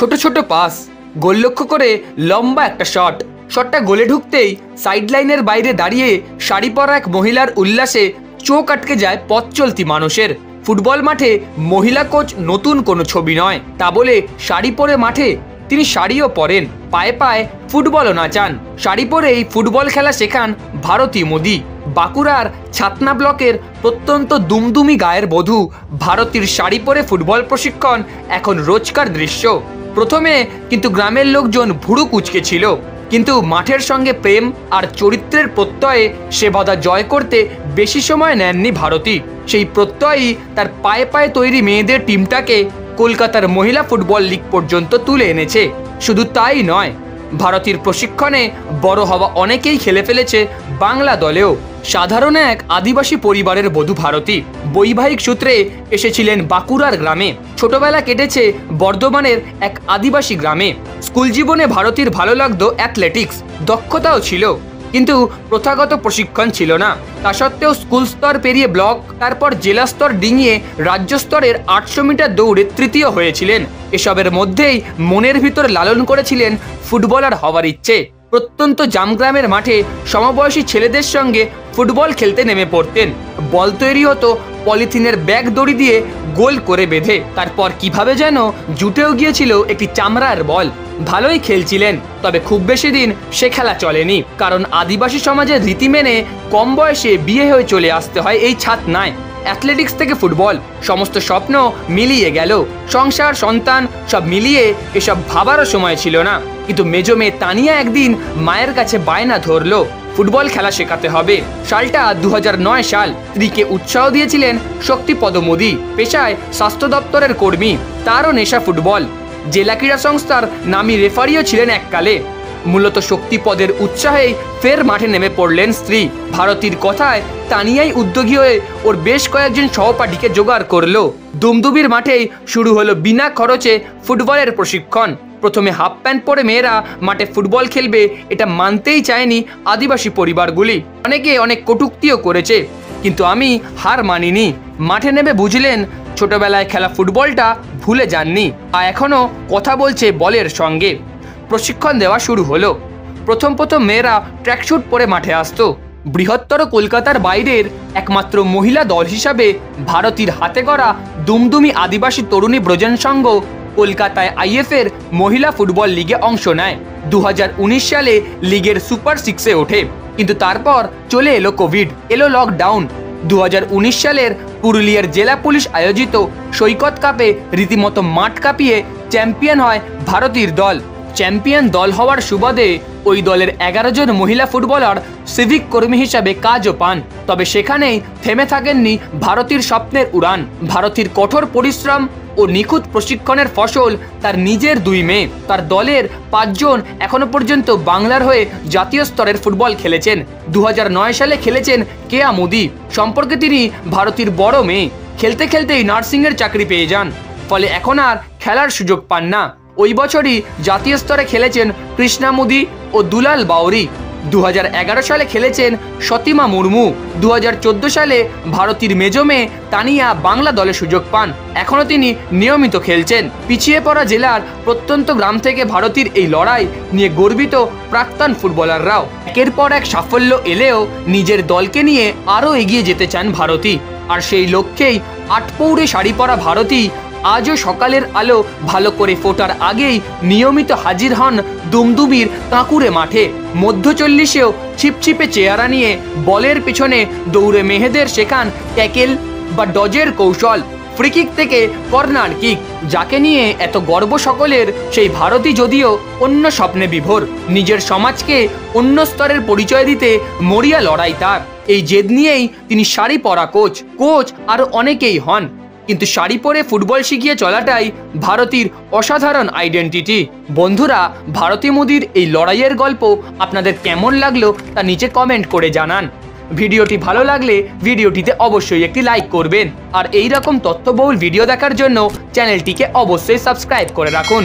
ছোট ছোট পাস, গোল লক্ষ্য করে লম্বা একটা শটটা গোলে ঢুকতেই সাইড লাইনের বাইরে দাঁড়িয়ে শাড়ি পরা এক মহিলার উল্লাসে চোখ আটকে যায় পথ চলতি মানুষের। ফুটবল মাঠে মহিলা কোচ নতুন কোনো ছবি নয়, তা বলে শাড়ি পরে মাঠে তিনি শাড়িও পরেন, পায়ে পায়ে ফুটবলও নাচান। শাড়ি পরেই ফুটবল খেলা শেখান ভারতী মোদি। বাঁকুড়ার ছাতনা ব্লকের প্রত্যন্ত দুমদুমি গায়ের বধূ ভারতীর শাড়ি পরে ফুটবল প্রশিক্ষণ এখন রোজকার দৃশ্য। প্রথমে কিন্তু গ্রামের লোকজন ভুরু কুঁচকে ছিল, কিন্তু মাঠের সঙ্গে প্রেম আর চরিত্রের প্রত্যয়ে সে বাধা জয় করতে বেশি সময় নেননি ভারতী। সেই প্রত্যয়ই তার পায়ে পায়ে তৈরি মেয়েদের টিমটাকে কলকাতার মহিলা ফুটবল লিগ পর্যন্ত তুলে এনেছে। শুধু তাই নয়, ভারতীর প্রশিক্ষণে বড় হওয়া অনেকেই খেলে ফেলেছে বাংলা দলেও। সাধারণ এক আদিবাসী পরিবারের বধূ ভারতী বৈবাহিক সূত্রে এসেছিলেন বাঁকুড়ার গ্রামে। ছোটবেলা কেটেছে বর্ধমানের এক আদিবাসী গ্রামে। স্কুল জীবনে ভারতীর ভালো লাগতো অ্যাথলেটিক্স, দক্ষতাও ছিল, কিন্তু প্রথাগত প্রশিক্ষণ ছিল না। তা সত্ত্বেও স্কুল স্তর পেরিয়ে ব্লক, তারপর জেলা স্তর ডিঙিয়ে রাজ্য স্তরের 800 মিটার দৌড়ে তৃতীয় হয়েছিলেন। এসবের মধ্যেই মনের ভিতর লালন করেছিলেন ফুটবলার হওয়ার ইচ্ছে। প্রত্যন্ত জামগ্রামের মাঠে সমবয়সী ছেলেদের সঙ্গে ফুটবল খেলতে নেমে পড়তেন। বল তৈরি হতো পলিথিনের ব্যাগ দড়ি দিয়ে গোল করে বেঁধে, তারপর কিভাবে যেন জুটেও গিয়েছিল একটি চামড়ার বল। ভালোই খেলছিলেন, তবে খুব বেশি দিন সে খেলা চলেনি, কারণ আদিবাসী সমাজের রীতি মেনে কম বয়সে বিয়ে হয়ে চলে আসতে হয় এই ছাতনায়। অ্যাথলেটিক্স থেকে ফুটবল, সমস্ত স্বপ্ন মিলিয়ে গেল। সংসার, সন্তান সব মিলিয়ে এসব ভাবারও সময় ছিল না। কিন্তু মেজো মেয়ে তানিয়া একদিন মায়ের কাছে বায়না ধরলো, ফুটবল খেলা শেখাতে হবে। সালটা 2009 সাল। স্ত্রীকে উৎসাহ দিয়েছিলেন শক্তিপদ মোদি, পেশায় স্বাস্থ্য দপ্তরের কর্মী, তারও নেশা ফুটবল। জেলা ক্রীড়া সংস্থার নামী রেফারিও ছিলেন এককালে। মূলত শক্তিপদের উৎসাহেই ফের মাঠে নেমে পড়লেন স্ত্রী। ভারতীর কথায় তানিয়াই উদ্যোগী হয়ে ওর বেশ কয়েকজন সহপাঠীকে জোগাড় করলো। দুমদুমির মাঠেই শুরু হলো বিনা খরচে ফুটবলের প্রশিক্ষণ। প্রথমে হাফ প্যান্ট পরে মেয়েরা মাঠে ফুটবল খেলবে এটা মানতেই চায়নি আদিবাসী পরিবারগুলি। অনেকে অনেক কটূক্তিও করেছে, কিন্তু আমি হার মানিনি। মাঠে নেমে বুঝলেন ছোটবেলায় খেলা ফুটবলটা ভুলে যাননি, আর এখনো কথা বলছে বলের সঙ্গে। প্রশিক্ষণ দেওয়া শুরু হলো। প্রথম মেয়েরা ট্র্যাকস্যুট পরে মাঠে আসতো। বৃহত্তর কলকাতার বাইরের একমাত্র মহিলা দল হিসাবে ভারতীর হাতে গড়া দুমদুমি আদিবাসী তরুণী ব্রজন সংঘ কলকাতায় আইএফের মহিলা ফুটবল লিগে অংশ নেয়। 2019 সালে লিগের সুপার 6-এ ওঠে, কিন্তু তারপর চলে এলো কোভিড, এলো লকডাউন। 2019 সালের পুরুলিয়ার জেলা পুলিশ আয়োজিত সৈকত কাপে রীতিমতো মাঠ কাঁপিয়ে চ্যাম্পিয়ন হয় ভারতীর দল। চ্যাম্পিয়ন দল হওয়ার সুবাদে ওই দলের 11 জন মহিলা ফুটবলার সিভিক কর্মী হিসাবে কাজও পান। তবে সেখানেই থেমে থাকেননি ভারতীর স্বপ্নের উড়ান। ভারতীর কঠোর পরিশ্রম ও নিখুঁত প্রশিক্ষণের ফসল তার নিজের 2 মেয়ে। তার দলের 5 জন এখনো পর্যন্ত বাংলার হয়ে জাতীয় স্তরের ফুটবল খেলেছেন। 2009 সালে খেলেছেন কেয়া মোদি। সম্পর্কে তিনি ভারতীর বড় মেয়ে। খেলতে খেলতেই নার্সিংয়ের চাকরি পেয়ে যান, ফলে এখন আর খেলার সুযোগ পান না। ওই বছরই জাতীয় স্তরে খেলেছেন কৃষ্ণা মোদি ও দুলাল বাউরি। 2011 সালে খেলেছেন সতীমা মুর্মু। 2014 সালে ভারতীর মেজো মেয়ে তানিয়া বাংলা দলে সুযোগ পান। এখনও তিনি নিয়মিত খেলছেন। পিছিয়ে পড়া জেলার প্রত্যন্ত গ্রাম থেকে ভারতীর এই লড়াই নিয়ে গর্বিত প্রাক্তন ফুটবলাররাও। একের পর এক সাফল্য এলেও নিজের দলকে নিয়ে আরও এগিয়ে যেতে চান ভারতী। আর সেই লক্ষ্যেই 8 পৌরে শাড়ি পরা ভারতী আজও সকালের আলো ভালো করে ফোটার আগেই নিয়মিত হাজির হন দুমদুমির কাঁকুড়ে মাঠে। মধ্য 40-এও ছিপছিপে চেহারা নিয়ে বলের পিছনে দৌড়ে মেয়েদের শেখান ট্যাকেল বা ডজের কৌশল। ফ্রিকিক থেকে কর্নার কিক, যাকে নিয়ে এত গর্ব সকলের, সেই ভারতী যদিও অন্য স্বপ্নে বিভোর। নিজের সমাজকে অন্য স্তরের পরিচয় দিতে মরিয়া লড়াই তার। এই জেদ নিয়েই তিনি শাড়ি পরা কোচ আরও অনেকেই হন, কিন্তু শাড়ি পরে ফুটবল শিখিয়ে চলাটাই ভারতীর অসাধারণ আইডেন্টিটি। বন্ধুরা, ভারতী মোদির এই লড়াইয়ের গল্প আপনাদের কেমন লাগলো তা নিচে কমেন্ট করে জানান। ভিডিওটি ভালো লাগলে ভিডিওটিতে অবশ্যই একটি লাইক করবেন, আর এই রকম তথ্যবহুল ভিডিও দেখার জন্য চ্যানেলটিকে অবশ্যই সাবস্ক্রাইব করে রাখুন।